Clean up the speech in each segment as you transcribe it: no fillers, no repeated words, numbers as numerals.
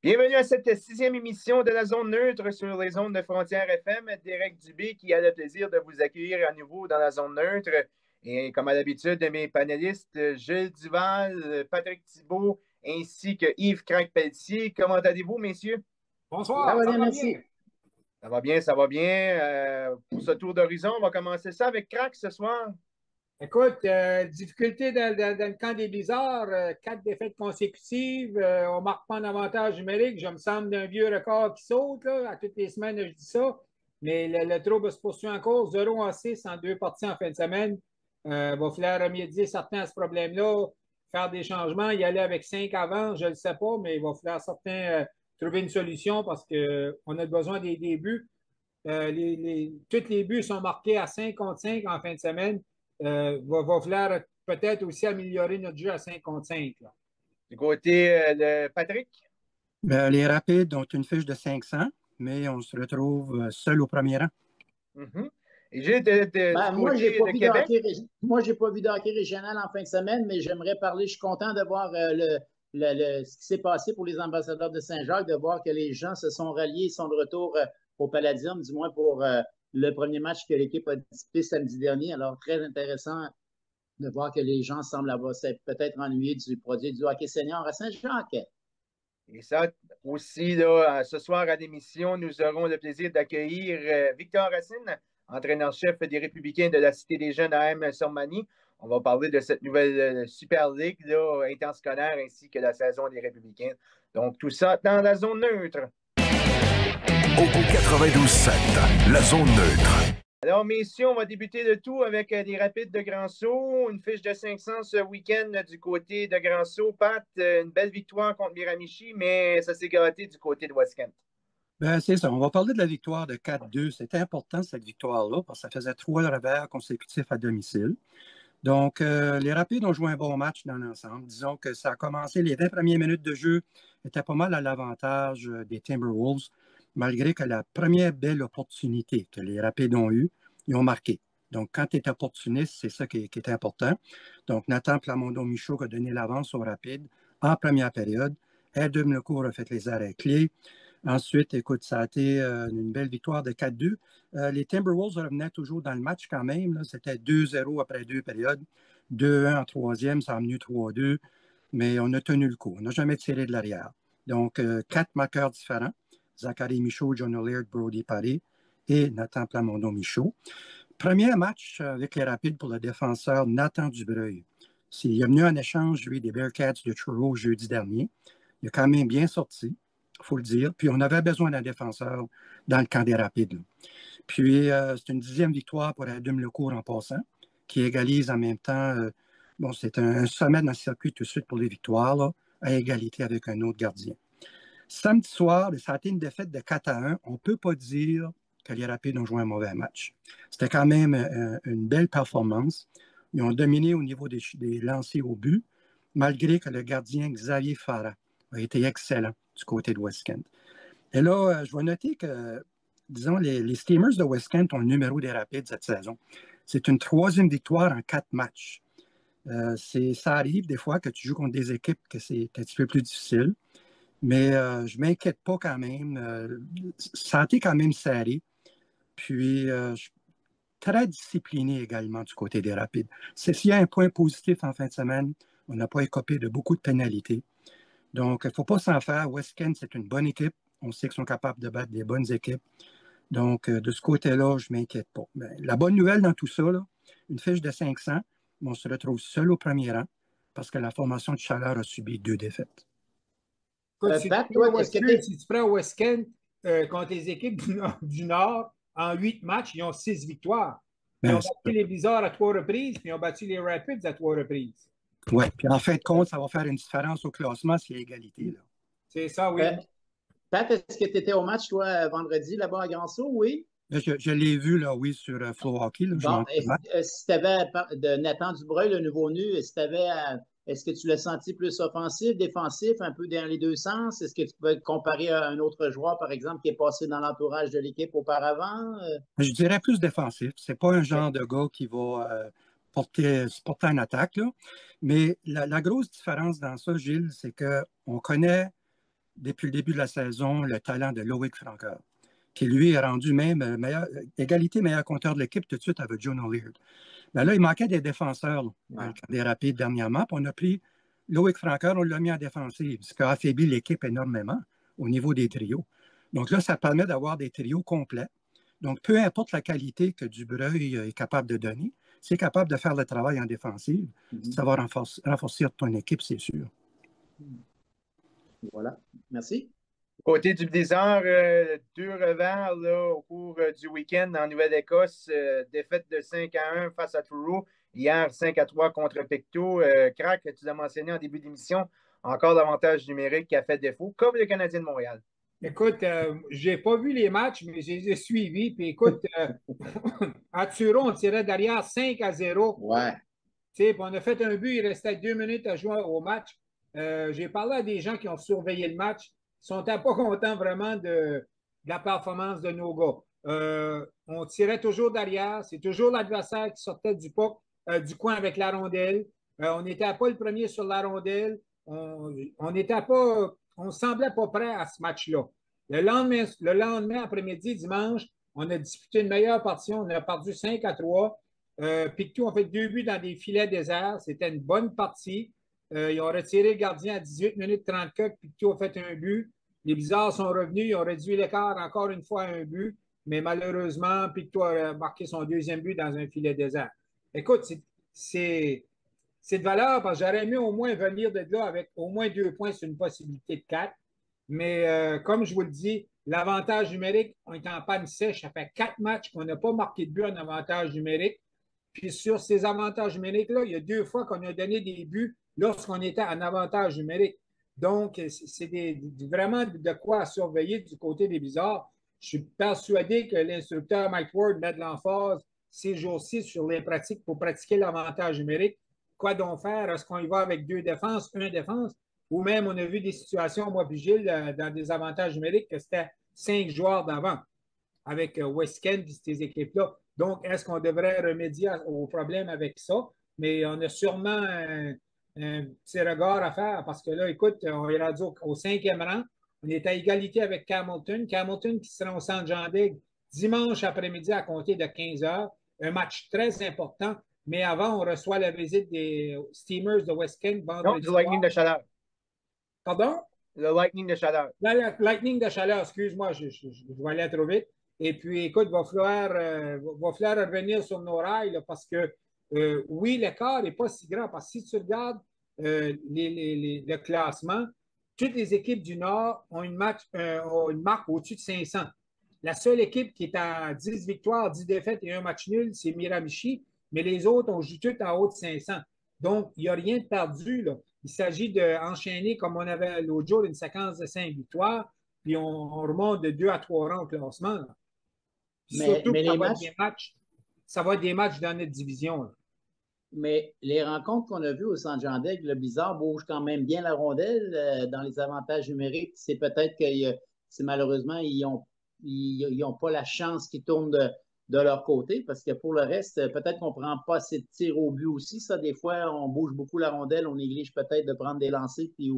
Bienvenue à cette sixième émission de la Zone Neutre sur les ondes de Frontières FM. Derek Dubé qui a le plaisir de vous accueillir à nouveau dans la Zone Neutre. Et comme à l'habitude, mes panélistes, Gilles Duval, Patrick Thibault, ainsi que Yves Crank-Pelletier. Comment allez-vous, messieurs? Bonsoir, ça va bien. Ça va bien, ça va bien. Pour ce tour d'horizon, on va commencer ça avec Crank ce soir. Écoute, difficulté dans le camp des Blizzards, 4 défaites consécutives, on ne marque pas en avantage numérique. Je me semble d'un vieux record qui saute, là. À toutes les semaines, je dis ça. Mais le trouble se poursuit encore. 0-6 en 2 parties en fin de semaine. Il va falloir remédier certains à ce problème-là, faire des changements, y aller avec 5 avant, je ne le sais pas, mais il va falloir certains trouver une solution parce qu'on a besoin des buts. Tous les buts sont marqués à 5 contre 5 en fin de semaine. Va falloir peut-être aussi améliorer notre jeu à 5 contre 5. Là. Du côté de Patrick? Les Rapides ont une fiche de 500, mais on se retrouve seul au premier rang. Mm-hmm. Et Gilles, du moi, côté de Québec? Moi, je n'ai pas vu de hockey régional en fin de semaine, mais j'aimerais parler. Je suis content de voir ce qui s'est passé pour les ambassadeurs de Saint-Jacques, de voir que les gens se sont ralliés, sont de retour au Palladium, du moins pour le premier match que l'équipe a disputé samedi dernier. Alors, très intéressant de voir que les gens semblent avoir peut-être ennuyés du produit du hockey senior à Saint-Jacques. Et ça aussi, là, ce soir à l'émission, nous aurons le plaisir d'accueillir Victor Racine, entraîneur-chef des Républicains de la Cité des Jeunes à M-Sormanie. On va parler de cette nouvelle Super League là, intense scolaire ainsi que la saison des Républicains. Donc, tout ça dans la zone neutre. Au 92.7, la zone neutre. Alors, messieurs, on va débuter le tout avec les Rapides de Grand-Sault. Une fiche de 500 ce week-end du côté de Grand-Sault. Pat, une belle victoire contre Miramichi, mais ça s'est gâté du côté de West Kent. C'est ça. On va parler de la victoire de 4-2. C'était important, cette victoire-là, parce que ça faisait 3 revers consécutifs à domicile. Donc, les Rapides ont joué un bon match dans l'ensemble. Disons que ça a commencé, les 20 premières minutes de jeu étaient pas mal à l'avantage des Timberwolves, malgré que la première belle opportunité que les Rapides ont eue, ils ont marqué. Donc, quand tu es opportuniste, c'est ça qui est important. Donc, Nathan Plamondon-Michaud a donné l'avance aux Rapides en première période. Adam Lecourt a fait les arrêts clés. Ensuite, écoute, ça a été une belle victoire de 4-2. Les Timberwolves revenaient toujours dans le match quand même. C'était 2-0 après 2 périodes. 2-1 en troisième, ça a mené 3-2. Mais on a tenu le coup. On n'a jamais tiré de l'arrière. Donc, 4 marqueurs différents. Zachary Michaud, John O'Leary, Brody Paré et Nathan Plamondon-Michaud. Premier match avec les Rapides pour le défenseur Nathan Dubreuil. Il est venu en échange, lui, des Bearcats de Truro jeudi dernier. Il a quand même bien sorti, il faut le dire. Puis on avait besoin d'un défenseur dans le camp des Rapides. Là. Puis c'est une 10e victoire pour Adam Lecourt en passant, qui égalise en même temps. C'est un sommet dans le circuit tout de suite pour les victoires, là, à égalité avec un autre gardien. Samedi soir, ça a été une défaite de 4-1. On ne peut pas dire que les Rapides ont joué un mauvais match. C'était quand même une belle performance. Ils ont dominé au niveau des lancers au but, malgré que le gardien Xavier Farah a été excellent du côté de West Kent. Et là, je vais noter que, disons, les Steamers de West Kent ont le numéro des Rapides cette saison. C'est une 3e victoire en 4 matchs. Ça arrive des fois que tu joues contre des équipes que c'est un petit peu plus difficile. Mais je ne m'inquiète pas quand même. Ça a été quand même serré. Puis, je suis très discipliné également du côté des Rapides. S'il y a un point positif en fin de semaine, on n'a pas écopé de beaucoup de pénalités. Donc, il ne faut pas s'en faire. West Kent, c'est une bonne équipe. On sait qu'ils sont capables de battre des bonnes équipes. Donc, de ce côté-là, je ne m'inquiète pas. Mais la bonne nouvelle dans tout ça, là, une fiche de 500, on se retrouve seul au premier rang parce que la formation de Chaleur a subi 2 défaites. Écoute, si tu prends West Kent contre les équipes du Nord, en 8 matchs, ils ont 6 victoires. Ils ont battu les Blizzards à 3 reprises, puis ils ont battu les Rapids à 3 reprises. Oui, puis en fin de compte, ça va faire une différence au classement s'il y a égalité. Là. C'est ça, oui. Pat, est-ce que tu étais au match, toi, vendredi, là-bas à Grand-Sault, oui? Je l'ai vu, là, oui, sur Flow Hockey. Là, bon, si tu avais de Nathan Dubreuil, le nouveau-nu, est-ce que tu l'as senti plus offensif, défensif, un peu dans les deux sens? Est-ce que tu peux te comparer à un autre joueur, par exemple, qui est passé dans l'entourage de l'équipe auparavant? Je dirais plus défensif. C'est pas un genre de gars qui va porter en attaque. Là. Mais la grosse différence dans ça, Gilles, c'est qu'on connaît depuis le début de la saison, le talent de Loic Francoeur, qui lui est rendu même égalité meilleur compteur de l'équipe tout de suite avec John O'Leary. Ben là, il manquait des défenseurs des Rapides dernièrement. Puis on a pris Loic Francoeur, on l'a mis en défensive, ce qui a affaibli l'équipe énormément au niveau des trios. Donc là, ça permet d'avoir des trios complets. Donc, peu importe la qualité que Dubreuil est capable de donner, c'est capable de faire le travail en défensive. Ça va renforcer ton équipe, c'est sûr. Voilà. Merci. Côté du Blizzard, 2 revers là, au cours du week-end en Nouvelle-Écosse. Défaite de 5-1 face à Truro. Hier, 5-3 contre Pictou. Crac, tu l'as mentionné en début d'émission, encore l'avantage numérique qui a fait défaut, comme le Canadien de Montréal. Écoute, je n'ai pas vu les matchs, mais je les ai suivis. Puis écoute, à Truro, on tirait derrière 5-0. Ouais. Puis on a fait un but, il restait 2 minutes à jouer au match. J'ai parlé à des gens qui ont surveillé le match. Ils ne sont pas contents vraiment de la performance de nos gars. On tirait toujours derrière. C'est toujours l'adversaire qui sortait du coin avec la rondelle. On n'était pas le premier sur la rondelle. On ne semblait pas prêt à ce match-là. Le lendemain après-midi, dimanche, on a disputé une meilleure partie. On a perdu 5-3. Pictou a fait 2 buts dans des filets déserts. C'était une bonne partie. Ils ont retiré le gardien à 18 minutes 34. Pictou a fait un but. Les Blizzards sont revenus. Ils ont réduit l'écart encore une fois à un but. Mais malheureusement, Pictou a marqué son 2e but dans un filet désert. Écoute, c'est de valeur parce que j'aurais aimé au moins venir de là avec au moins 2 points sur une possibilité de 4. Mais comme je vous le dis, l'avantage numérique, on est en panne sèche. Ça fait 4 matchs qu'on n'a pas marqué de but en avantage numérique. Puis sur ces avantages numériques-là, il y a 2 fois qu'on a donné des buts lorsqu'on était en avantage numérique. Donc, c'est vraiment de quoi surveiller du côté des Blizzards. Je suis persuadé que l'instructeur Mike Ward met de l'emphase ces jours-ci sur les pratiques pour pratiquer l'avantage numérique. Quoi donc faire? Est-ce qu'on y va avec 2 défenses, 1 défense? Ou même, on a vu des situations, moi puis Gilles, dans des avantages numériques, que c'était 5 joueurs d'avant avec West Kent et ces équipes-là. Donc, est-ce qu'on devrait remédier au problème avec ça? Mais on a sûrement un petit regard à faire parce que là, écoute, on est rendu au 5e rang. On est à égalité avec Hamilton. Hamilton qui sera au Centre Jean Daig dimanche après-midi à compter de 15 heures. Un match très important. Mais avant, on reçoit la visite des Steamers de West Kent vendredi. Non, du Lightning de Chaleur. Pardon? Le Lightning de Chaleur. Le Lightning de Chaleur, excuse-moi, je vais aller trop vite. Et puis, écoute, va falloir revenir sur nos rails là, parce que, oui, l'écart n'est pas si grand. Parce que si tu regardes le classement, toutes les équipes du Nord ont une marque au-dessus de 500. La seule équipe qui est à 10 victoires, 10 défaites et un match nul, c'est Miramichi. Mais les autres, on joue toutes en haut de 500. Donc, il n'y a rien de perdu, là. Il s'agit d'enchaîner, comme on avait l'autre jour, une séquence de 5 victoires, puis on remonte de 2 à 3 rangs au classement. Là. Surtout que ça va être des matchs dans notre division. Là. Mais les rencontres qu'on a vues au Centre Jean Daig, le Blizzard bouge quand même bien la rondelle dans les avantages numériques. C'est peut-être que malheureusement, ils n'ont pas la chance qui tourne de leur côté, parce que pour le reste, peut-être qu'on ne prend pas assez de tirs au but aussi. Ça, des fois, on bouge beaucoup la rondelle, on néglige peut-être de prendre des lancers, puis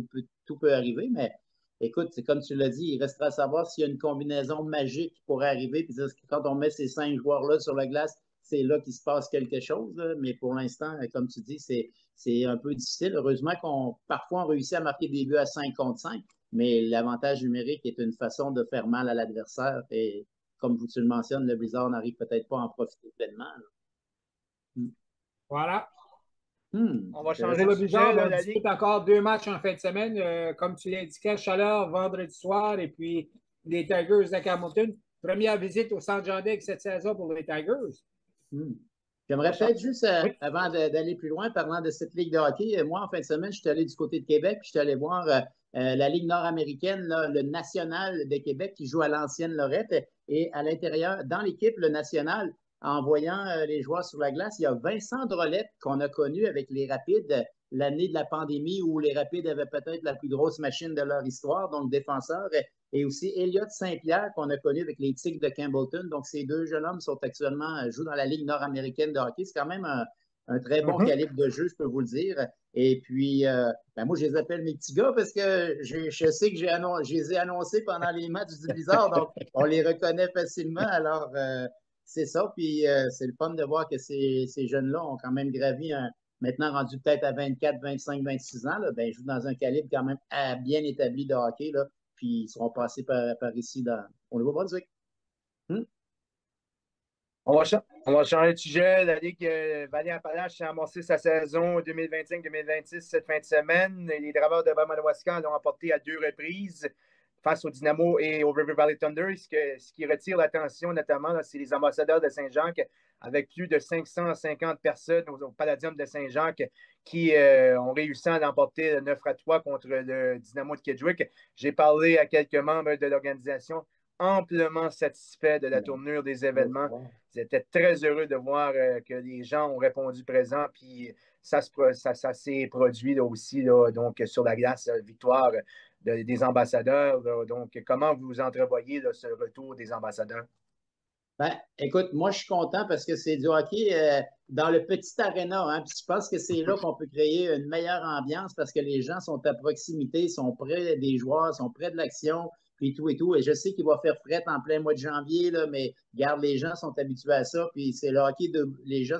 tout peut arriver. Mais écoute, c'est comme tu l'as dit, il restera à savoir s'il y a une combinaison magique qui pourrait arriver. Puis quand on met ces 5 joueurs-là sur la glace, c'est là qu'il se passe quelque chose. Là. Mais pour l'instant, comme tu dis, c'est un peu difficile. Heureusement parfois, on réussit à marquer des buts à 5 contre 5, mais l'avantage numérique est une façon de faire mal à l'adversaire. Et comme tu le mentionnes, le Blizzard n'arrive peut-être pas à en profiter pleinement. Voilà. On va changer de de sujet. On dispute encore 2 matchs en fin de semaine. Comme tu l'indiquais, Chaleur vendredi soir et puis les Tigers de Hamilton. Première visite au Centre Jean Daig cette saison pour les Tigers. J'aimerais peut-être juste, avant d'aller plus loin, parlant de cette ligue de hockey, moi, en fin de semaine, je suis allé du côté de Québec, puis je suis allé voir la Ligue nord-américaine, le national de Québec, qui joue à l'ancienne Lorette. Et à l'intérieur, dans l'équipe, le national, en voyant les joueurs sur la glace, il y a Vincent Drolette qu'on a connu avec les Rapides l'année de la pandémie où les Rapides avaient peut-être la plus grosse machine de leur histoire, donc défenseur, et aussi Elliott Saint-Pierre qu'on a connu avec les Tigres de Campbellton. Donc, ces 2 jeunes hommes jouent dans la Ligue nord-américaine de hockey. C'est quand même un très bon calibre de jeu, je peux vous le dire. Et puis, moi, je les appelle mes petits gars parce que je sais que je les ai annoncés pendant les matchs du Blizzard, donc on les reconnaît facilement. Alors, c'est ça. Puis, c'est le fun de voir que ces jeunes-là ont quand même gravi maintenant rendu peut-être à 24, 25, 26 ans, là, ben, ils jouent dans un calibre quand même bien établi de hockey, là, puis ils seront passés par ici au Nouveau-Brunswick. On va changer de sujet. La Ligue Valley-Appalaches a amorcé sa saison 2025-2026 cette fin de semaine. Les Draveurs de Bas-Madawaska l'ont emporté à 2 reprises face au Dynamo et au River Valley Thunder. Ce qui retire l'attention, notamment, c'est les ambassadeurs de Saint-Jacques, avec plus de 550 personnes au Palladium de Saint-Jacques qui ont réussi à l'emporter 9-3 contre le Dynamo de Kedgewick. J'ai parlé à quelques membres de l'organisation amplement satisfaits de la tournure des événements. Ils étaient très heureux de voir que les gens ont répondu présent, puis ça s'est produit là, aussi là, donc, sur la glace, victoire des ambassadeurs. Là. Donc, comment vous entrevoyez là, ce retour des ambassadeurs? Ben, écoute, moi, je suis content parce que c'est du hockey dans le petit aréna. Hein, puis je pense que c'est là qu'on peut créer une meilleure ambiance parce que les gens sont à proximité, sont près des joueurs, sont près de l'action, puis tout et tout. Et je sais qu'il va faire fret en plein mois de janvier, là, mais regarde, les gens sont habitués à ça. Puis c'est le hockey, les gens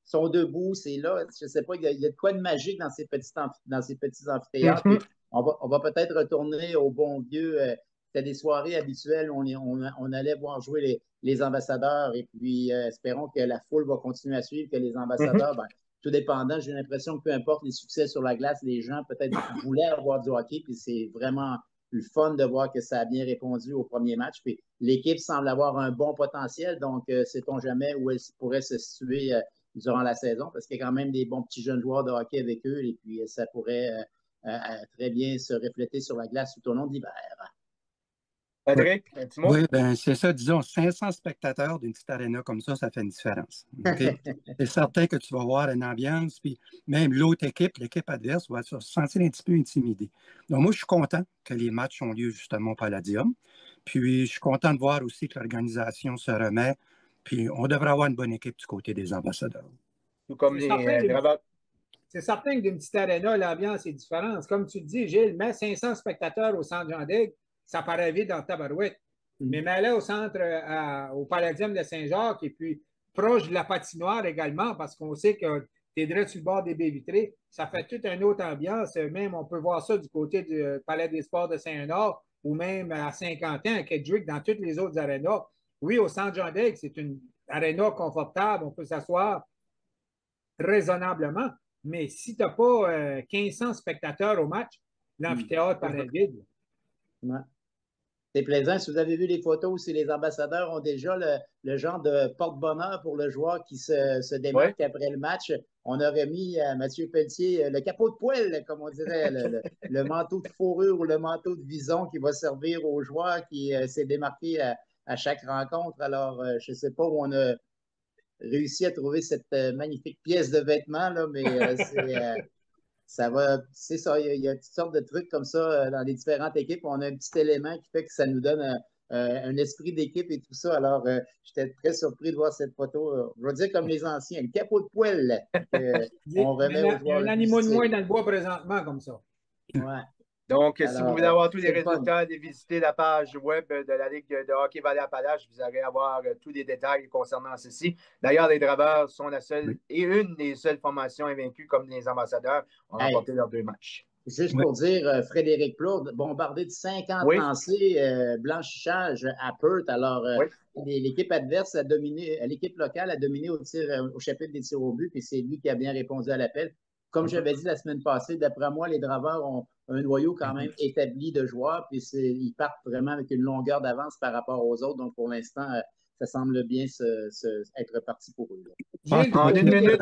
sont debout, c'est là. Je sais pas, il y a de quoi de magique dans ces petits amphithéâtres. Puis on va peut-être retourner au bon vieux. C'était des soirées habituelles où on allait voir jouer les ambassadeurs et puis espérons que la foule va continuer à suivre, que les ambassadeurs, ben, tout dépendant, j'ai l'impression que peu importe les succès sur la glace, les gens peut-être voulaient avoir du hockey, puis c'est vraiment le fun de voir que ça a bien répondu au premier match. Puis l'équipe semble avoir un bon potentiel, donc sait-on jamais où elle pourrait se situer durant la saison, parce qu'il y a quand même des bons petits jeunes joueurs de hockey avec eux, et puis ça pourrait très bien se refléter sur la glace tout au long de l'hiver. Patrick, un petit mot? Oui, ben c'est ça, disons, 500 spectateurs d'une petite aréna comme ça fait une différence. Okay? C'est certain que tu vas voir une ambiance, puis même l'autre équipe, l'équipe adverse, va se sentir un petit peu intimidée. Donc, moi, je suis content que les matchs ont lieu justement au Palladium. Puis, je suis content de voir aussi que l'organisation se remet. Puis, on devrait avoir une bonne équipe du côté des ambassadeurs. Tout comme les Draveurs. C'est certain que d'une petite aréna, l'ambiance est différente. Comme tu le dis, Gilles, mets 500 spectateurs au centre Jean-Daigle, ça paraît vide dans le tabarouette. Mais mets-le au centre, au Palladium de Saint-Jacques et puis proche de la patinoire également, parce qu'on sait que tu es direct sur le bord des baies vitrées. Ça fait toute une autre ambiance. Même, on peut voir ça du côté du Palais des Sports de Saint-Honor ou même à Saint-Quentin, à Kedgewick, dans toutes les autres arénas. Oui, au centre Jean-Daigle, c'est une aréna confortable. On peut s'asseoir raisonnablement. Mais si tu n'as pas 1500 spectateurs au match, l'amphithéâtre paraît vide. Ouais. C'est plaisant. Si vous avez vu les photos, si les ambassadeurs ont déjà le genre de porte-bonheur pour le joueur qui se démarque après le match, on aurait mis à Mathieu Pelletier le capot de poêle, comme on dirait, le manteau de fourrure ou le manteau de vison qui va servir aux joueurs qui s'est démarqué à chaque rencontre. Alors, je ne sais pas où on a réussi à trouver cette magnifique pièce de vêtement, là, mais ça va, c'est ça, il y a toutes sortes de trucs comme ça dans les différentes équipes. On a un petit élément qui fait que ça nous donne un esprit d'équipe et tout ça. Alors, j'étais très surpris de voir cette photo. Je vais dire comme les anciens, le capot de poêle on remet aux joueurs. Il y a un animal de moins dans le bois présentement comme ça. Ouais. Donc, alors, si vous voulez avoir tous les résultats, allez visiter la page web de la Ligue de hockey Valley-Appalaches. Vous allez avoir tous les détails concernant ceci. D'ailleurs, les Draveurs sont la seule et une des seules formations invaincues comme les ambassadeurs ont remporté leurs 2 matchs. Juste pour dire, Frédéric Plourde, bombardé de 50 lancers, blanchissage à Perth. Alors, l'équipe adverse a dominé, l'équipe locale a dominé au chapitre des tirs au but, puis c'est lui qui a bien répondu à l'appel. Comme j'avais dit la semaine passée, d'après moi, les Draveurs ont un noyau quand même établi de joueurs, puis ils partent vraiment avec une longueur d'avance par rapport aux autres. Donc, pour l'instant, ça semble bien être reparti pour eux. Gilles, en une minute.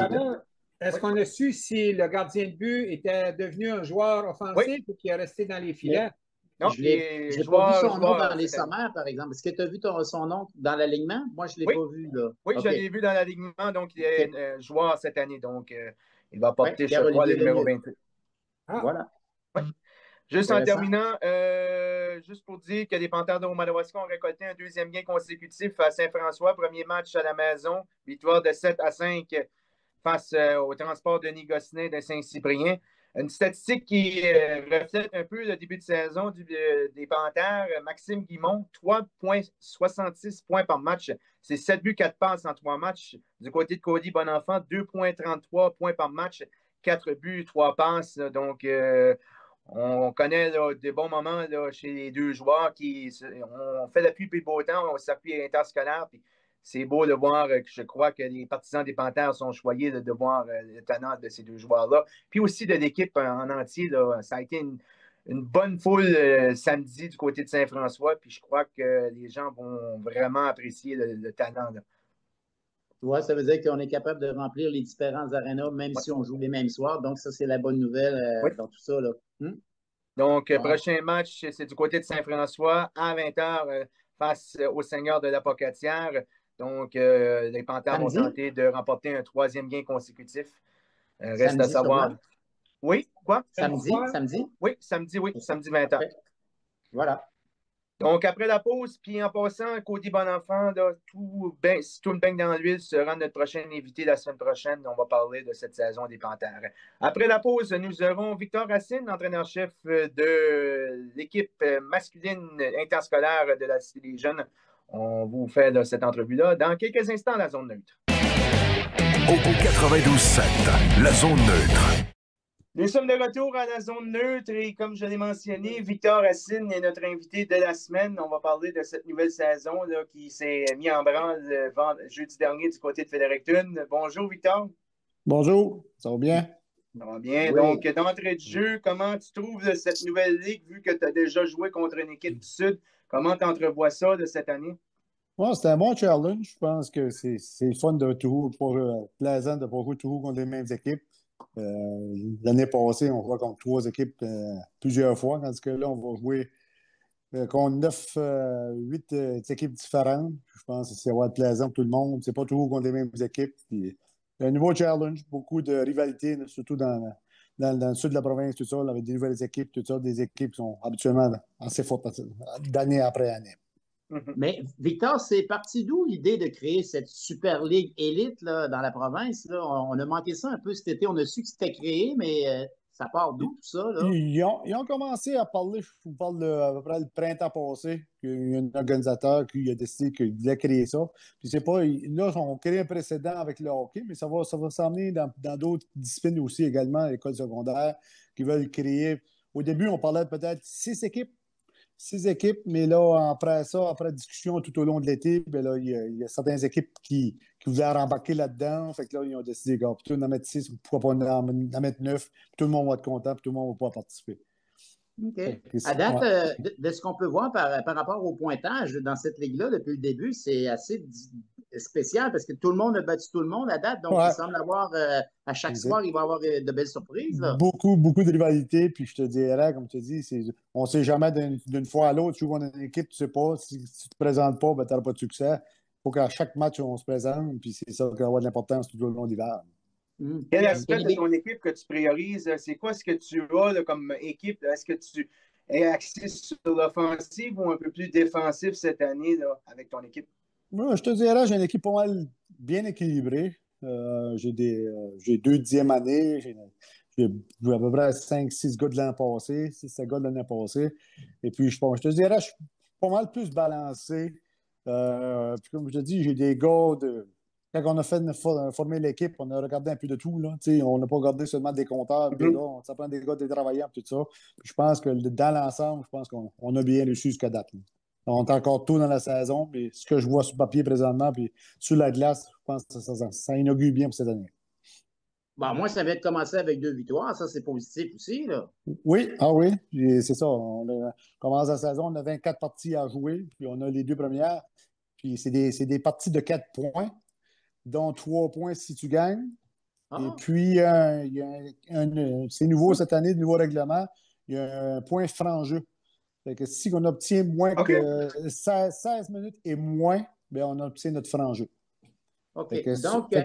Est-ce qu'on a su si le gardien de but était devenu un joueur offensif ou qu'il est resté dans les filets? Non, je n'ai pas vu son nom dans les sommaires, par exemple. Est-ce que tu as vu son nom dans l'alignement? Moi, je ne l'ai pas vu. Là. Oui, je l'ai vu dans l'alignement. Donc, il est un joueur cette année. Donc, il va porter, je crois, le numéro 28. Voilà. Juste en terminant, juste pour dire que les Panthères de Madawaska ont récolté un 2e gain consécutif à Saint-François. Premier match à la maison. Victoire de 7-5 face au Transport Denis Gosselin de Saint-Cyprien. Une statistique qui reflète un peu le début de saison des Panthères. Maxime Guimont, 3,66 points par match. C'est 7 buts, 4 passes en 3 matchs. Du côté de Cody Bonenfant, 2,33 points par match, 4 buts, 3 passes. Donc, on connaît là, des bons moments là, chez les deux joueurs qui ont fait la pluie et le beau temps au circuit interscolaire. Puis c'est beau de voir que je crois que les partisans des Panthères sont choyés de voir le talent de ces deux joueurs-là. Puis aussi de l'équipe en entier. Là, ça a été une bonne foule samedi du côté de Saint-François. Puis je crois que les gens vont vraiment apprécier le talent. Là. Tu vois, ça veut dire qu'on est capable de remplir les différents arénas, même si on joue les mêmes soirs. Donc, ça, c'est la bonne nouvelle dans tout ça. Là. Donc, prochain match, c'est du côté de Saint-François à 20h face au Seigneur de la Pocatière. Donc, les Panthères vont tenter de remporter un 3e gain consécutif. Reste samedi, à savoir. Sûrement. Oui, quoi? Samedi? Oui, samedi 20h. Okay. Voilà. Donc, après la pause, puis en passant, Cody Bonenfant, là, si tout le baigne dans l'huile, sera notre prochain invité la semaine prochaine. On va parler de cette saison des Panthères. Après la pause, nous aurons Victor Racine, entraîneur-chef de l'équipe masculine interscolaire de la Cité des Jeunes. On vous fait là, cette entrevue-là dans quelques instants à la zone neutre. Au 92.7, la zone neutre. Nous sommes de retour à la zone neutre et comme je l'ai mentionné, Victor Racine est notre invité de la semaine. On va parler de cette nouvelle saison là, qui s'est mise en branle jeudi dernier du côté de Fredericton. Bonjour Victor. Bonjour, ça va bien? Ça va bien. Oui. Donc, d'entrée de jeu, comment tu trouves cette nouvelle ligue vu que tu as déjà joué contre une équipe du Sud? Comment tu entrevois ça de cette année? Ouais, c'était un bon challenge. Je pense que c'est fun de toujours, plaisant de pas jouer toujours contre les mêmes équipes. L'année passée, on jouait contre 3 équipes plusieurs fois, tandis que là, on va jouer contre 8 équipes différentes. Je pense que ça va être plaisant pour tout le monde. C'est pas toujours contre les mêmes équipes. Puis, un nouveau challenge, beaucoup de rivalité, surtout dans le sud de la province, tout ça, avec des nouvelles équipes, tout ça, des équipes qui sont habituellement assez fortes d'année après année. Mais Victor, c'est parti d'où l'idée de créer cette Super Ligue élite là, dans la province? Là? On a manqué ça un peu cet été. On a su que c'était créé, mais ça part d'où tout ça? Là? Ils ont commencé à parler, je vous parle à peu près le printemps passé, qu'il y a un organisateur qui a décidé qu'il voulait créer ça. Puis c'est pas, là, on crée un précédent avec le hockey, mais ça va s'emmener dans d'autres disciplines aussi également, à l'école secondaire, qui veulent créer. Au début, on parlait peut-être 6 équipes, mais là, après discussion tout au long de l'été, ben là, il y a certaines équipes qui voulaient rembarquer là-dedans. Fait que là, ils ont décidé, plutôt d'en mettre 6, pourquoi pas en mettre 9, tout le monde va être content, puis tout le monde va pouvoir participer. OK. À date, de ce qu'on peut voir par rapport au pointage dans cette ligue-là, depuis le début, c'est assez spécial parce que tout le monde a battu tout le monde à date. Donc, il semble avoir, à chaque soir, il va y avoir de belles surprises. Là. Beaucoup de rivalités. Puis je te dirais, comme tu dis, on ne sait jamais d'une fois à l'autre. Tu joues dans une équipe, tu ne sais pas. Si tu ne te présentes pas, ben, tu n'auras pas de succès. Il faut qu'à chaque match, on se présente. Puis c'est ça qui va avoir de l'importance tout au long de l'hiver. Quel aspect de ton équipe que tu priorises? C'est quoi ce que tu as là, comme équipe? Est-ce que tu es axé sur l'offensive ou un peu plus défensif cette année là, avec ton équipe? Moi, je te dirais, j'ai une équipe pas mal bien équilibrée. J'ai 2 10e années. J'ai à peu près 5-6 gars de l'an passé, 6-7 gars de l'année passée. Et puis, je te dirais, je suis pas mal plus balancé. Puis comme je te dis, j'ai des gars de... Quand on a former l'équipe, on a regardé un peu de tout. Là. On n'a pas regardé seulement des compteurs, des gars. Ça prend des gars, des travailleurs, tout ça. Puis je pense que dans l'ensemble, je pense qu'on a bien réussi jusqu'à date. Là. On est encore tôt dans la saison, mais ce que je vois sur papier présentement, puis sur la glace, je pense que ça inaugure bien pour cette année. Bon, moi, ça vient de commencer avec 2 victoires. Ça, c'est positif aussi. Là. Oui, c'est ça. On commence la saison, on a 24 parties à jouer, puis on a les 2 premières. Puis c'est des parties de 4 points, dont 3 points si tu gagnes. Et puis, c'est nouveau cette année, le nouveau règlement, il y a un point franc-jeu. Fait que si on obtient moins que 16 minutes et moins, bien, on obtient notre franc-jeu. OK. Donc,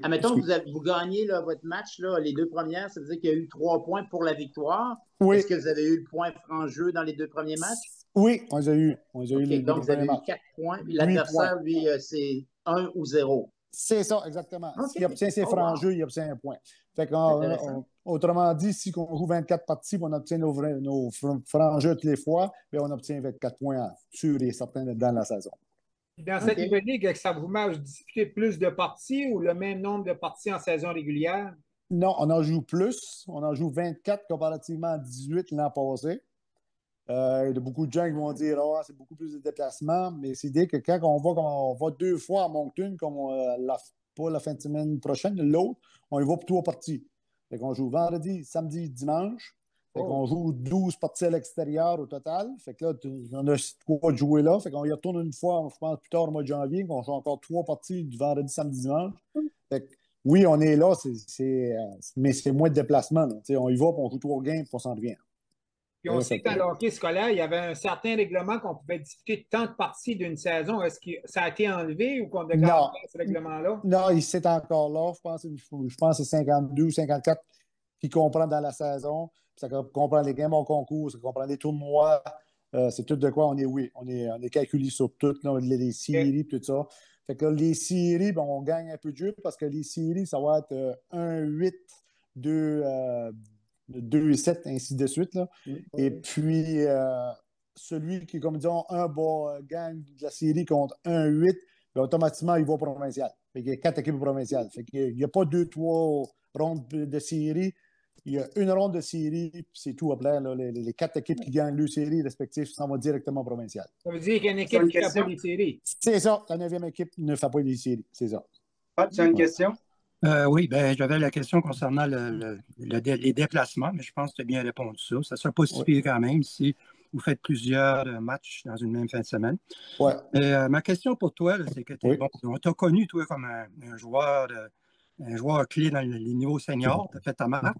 admettons que vous gagnez là, votre match, là, les 2 premières, ça veut dire qu'il y a eu 3 points pour la victoire. Oui. Est-ce que vous avez eu le point franc-jeu dans les 2 premiers matchs? Oui, on les a eu. On les a eu les donc, vous avez eu 4 points. Puis l'adversaire, lui, c'est 1 ou 0. C'est ça, exactement. OK. S'il obtient ses Oh, francs wow. jeux, il obtient un point. Fait Intéressant. autrement dit, si on joue 24 parties, on obtient nos francs jeux toutes les fois, bien, on obtient 24 points sûrs et certains dans la saison. Dans cette OK. nouvelle ligue, est-ce que ça vous met à disputer plus de parties ou le même nombre de parties en saison régulière? Non, on en joue plus. On en joue 24 comparativement à 18 l'an passé. Il y a beaucoup de gens qui vont dire ah, c'est beaucoup plus de déplacements, mais c'est dit que quand on va 2 fois à Moncton, comme pas la fin de semaine prochaine, l'autre, on y va pour 3 parties. Fait qu'on joue vendredi, samedi, dimanche. Fait qu'on joue 12 parties à l'extérieur au total. Fait que là, on a 3 de jouer là. Fait qu'on y retourne une fois, je pense, plus tard au mois de janvier, qu'on joue encore 3 parties du vendredi, samedi, dimanche. Fait que, oui, on est là, mais c'est moins de déplacement. On y va, puis on joue 3 games, puis on s'en revient. Puis on sait que dans le hockey scolaire, il y avait un certain règlement qu'on pouvait disputer tant de parties d'une saison. Est-ce que ça a été enlevé ou qu'on a gardé ce règlement-là? Non, c'est encore là. Je pense que c'est 52 ou 54 qui comprend dans la saison. Ça comprend les games en concours, ça comprend les tournois. C'est tout de quoi on est calculé sur tout, là, les séries, tout ça. Fait que les séries, ben, on gagne un peu de jeu parce que les séries, ça va être 1-8, 2-7, ainsi de suite. Là. Et puis, celui qui, comme disons, gagne de la série contre 1-8, ben, automatiquement, il va au provincial. Fait qu'il y a 4 équipes provinciales. Fait qu'il n'y a pas 2-3 rondes de série. Il y a une ronde de série, puis c'est tout après. Là, les 4 équipes qui gagnent le série respective s'en vont directement au provincial. Ça veut dire qu'il y a une équipe qui ne fait pas les séries. C'est ça. La 9e équipe ne fait pas les séries. C'est ça. Ah, tu as une question? Oui, ben, j'avais la question concernant les déplacements, mais je pense que tu as bien répondu ça. Ça ne sera pas si pire quand même si vous faites plusieurs matchs dans une même fin de semaine. Ouais. Ma question pour toi, c'est que on t'a connu, toi, comme un joueur clé dans les niveaux seniors. Tu as fait ta marque.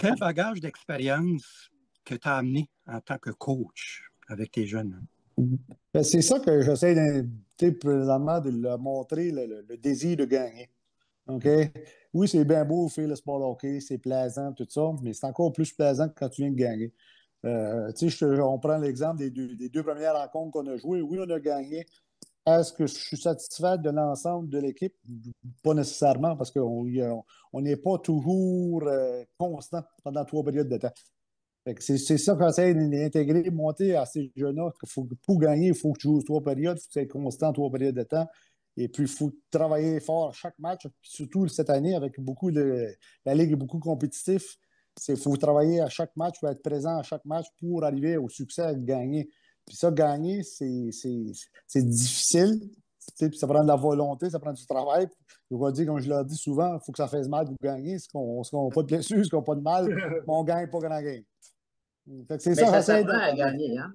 Quel bagage d'expérience que tu as amené en tant que coach avec tes jeunes? Ben, c'est ça que j'essaie présentement de leur montrer le désir de gagner. OK? Oui, c'est bien beau faire le sport hockey, c'est plaisant, tout ça, mais c'est encore plus plaisant quand tu viens de gagner. On prend l'exemple des deux premières rencontres qu'on a jouées. Oui, on a gagné. Est-ce que je suis satisfait de l'ensemble de l'équipe? Pas nécessairement, parce qu'on n'est pas toujours constant pendant 3 périodes de temps. C'est ça qu'on essaie d'intégrer, monter à ces jeunes-là. Pour gagner, il faut que tu joues 3 périodes, il faut que tu sois constant 3 périodes de temps. Et puis, il faut travailler fort chaque match, surtout cette année, avec la Ligue est beaucoup compétitive. Il faut travailler à chaque match, il faut être présent à chaque match pour arriver au succès à gagner. Puis ça, gagner, c'est difficile. Puis ça prend de la volonté, ça prend du travail. Je vais dire, comme je l'ai dit souvent, il faut que ça fasse mal pour gagner. Ce qu'on n'a pas de blessure, ce qu'on n'a pas de mal, mais on ne gagne pas grand game. C'est ça s'apprend à gagner, hein?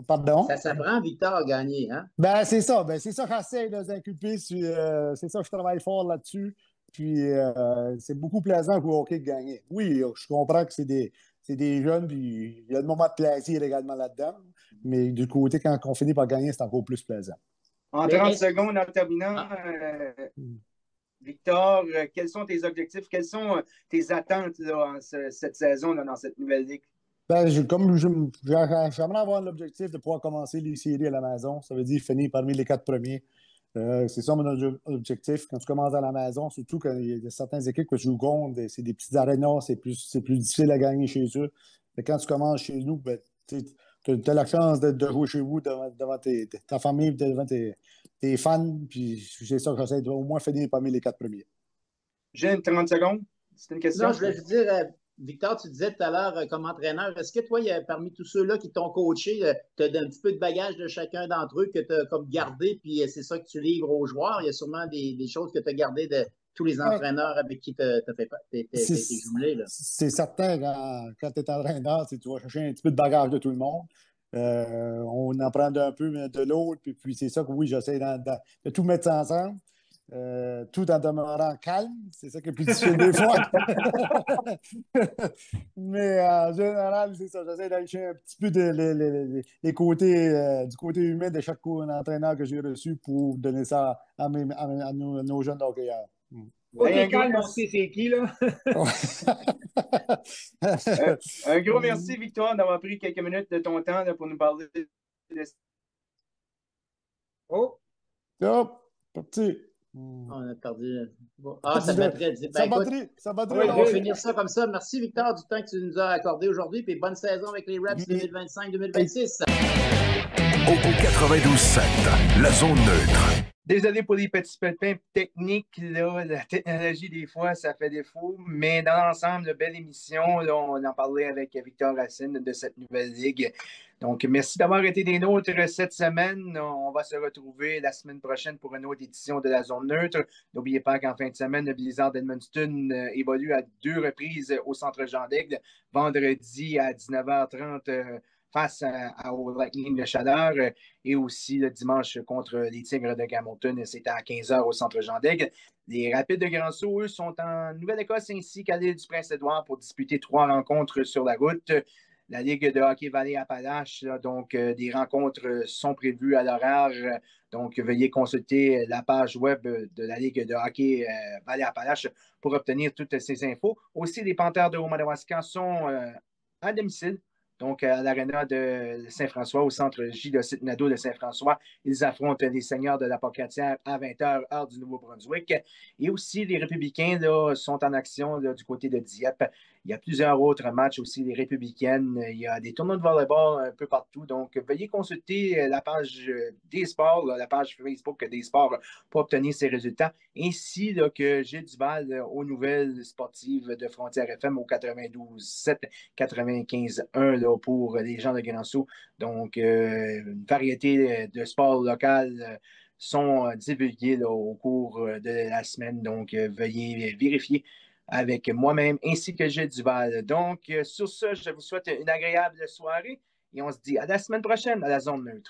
Pardon? Ça s'apprend, Victor, à gagner, hein? Ben, c'est ça. Ben, c'est ça que j'essaie de les inculper. C'est ça que je travaille fort là-dessus. Puis, c'est beaucoup plaisant pour le hockey de gagner. Oui, je comprends que c'est des jeunes, puis il y a le moment de plaisir également là-dedans. Mais du côté, quand on finit par gagner, c'est encore plus plaisant. En 30 secondes, en terminant, Victor, quels sont tes objectifs? Quelles sont tes attentes là, cette saison là, dans cette nouvelle ligue? Ben, j'aimerais avoir l'objectif de pouvoir commencer les séries à la maison. Ça veut dire finir parmi les 4 premiers. C'est ça mon objectif. Quand tu commences à la maison, surtout quand il y a certaines équipes que tu joues contre, c'est des petits arénas, c'est plus difficile à gagner chez eux. Mais quand tu commences chez nous, ben, tu as la chance de jouer chez vous devant ta famille, devant tes fans. Puis c'est ça que j'essaie de au moins finir parmi les 4 premiers. J'ai 30 secondes. C'est une question. Non, je voulais juste dire, Victor, tu disais tout à l'heure comme entraîneur, est-ce que toi, parmi tous ceux-là qui t'ont coaché, tu as un petit peu de bagage de chacun d'entre eux que tu as comme gardé, puis c'est ça que tu livres aux joueurs? Il y a sûrement des choses que tu as gardées de tous les entraîneurs avec qui tu as jumelé. C'est certain, quand tu es entraîneur, tu vas chercher un petit peu de bagage de tout le monde. On en prend un peu de l'autre, puis c'est ça que oui, j'essaie de tout mettre ensemble. Tout en demeurant calme, c'est ça qui est plus difficile des fois. Mais en général, c'est ça. J'essaie d'aller chercher un petit peu les côtés, du côté humain de chaque entraîneur que j'ai reçu pour donner ça à nos jeunes hockeyeurs. OK, calme, on sait c'est qui, là. Un gros merci, Victor, d'avoir pris quelques minutes de ton temps là, pour nous parler de... Oh, parti. On a perdu. Bon. Ah, sa batterie a dit. Ben, écoute, sa batterie. Oui, on va finir ça comme ça. Merci, Victor, du temps que tu nous as accordé aujourd'hui. Puis bonne saison avec les Raps 2025-2026. Au 92.7, la zone neutre. Désolé pour les petits pépins techniques, là, la technologie, des fois, ça fait défaut, mais dans l'ensemble, belle émission. Là, on en parlait avec Victor Racine de cette nouvelle ligue. Donc, merci d'avoir été des nôtres cette semaine. On va se retrouver la semaine prochaine pour une autre édition de la zone neutre. N'oubliez pas qu'en fin de semaine, le Blizzard d'Edmundston évolue à 2 reprises au Centre Jean d'Aigle, vendredi à 19h30 face au Lightning de Chaleur et aussi le dimanche contre les Tigres de Hamilton. C'est à 15h au Centre Jean d'Aigle. Les Rapides de Grand-Sault, eux, sont en Nouvelle-Écosse ainsi qu'à l'île du Prince-Édouard pour disputer 3 rencontres sur la route. La Ligue de hockey Vallée-Appalaches, donc des rencontres sont prévues à l'horaire. Donc, veuillez consulter la page web de la Ligue de hockey Vallée-Appalaches pour obtenir toutes ces infos. Aussi, les Panthères de Haut-Madawaska sont à domicile. Donc, à l'aréna de Saint-François, au centre J. Nadeau de Saint-François, ils affrontent les Seigneurs de la Pocatière à 20h, heure du Nouveau-Brunswick. Et aussi, les Républicains là, sont en action là, du côté de Dieppe. Il y a plusieurs autres matchs aussi, les Républicaines. Il y a des tournois de volleyball un peu partout. Donc, veuillez consulter la page des sports, la page Facebook des sports pour obtenir ces résultats. Ainsi là, que Gilles Duval aux nouvelles sportives de Frontières FM au 92.7, 95.1 là, pour les gens de Grand-Sault. Donc, une variété de sports locaux sont divulgués là, au cours de la semaine. Donc, veuillez vérifier avec moi-même ainsi que Gilles Duval. Donc, sur ce, je vous souhaite une agréable soirée et on se dit à la semaine prochaine à la zone neutre.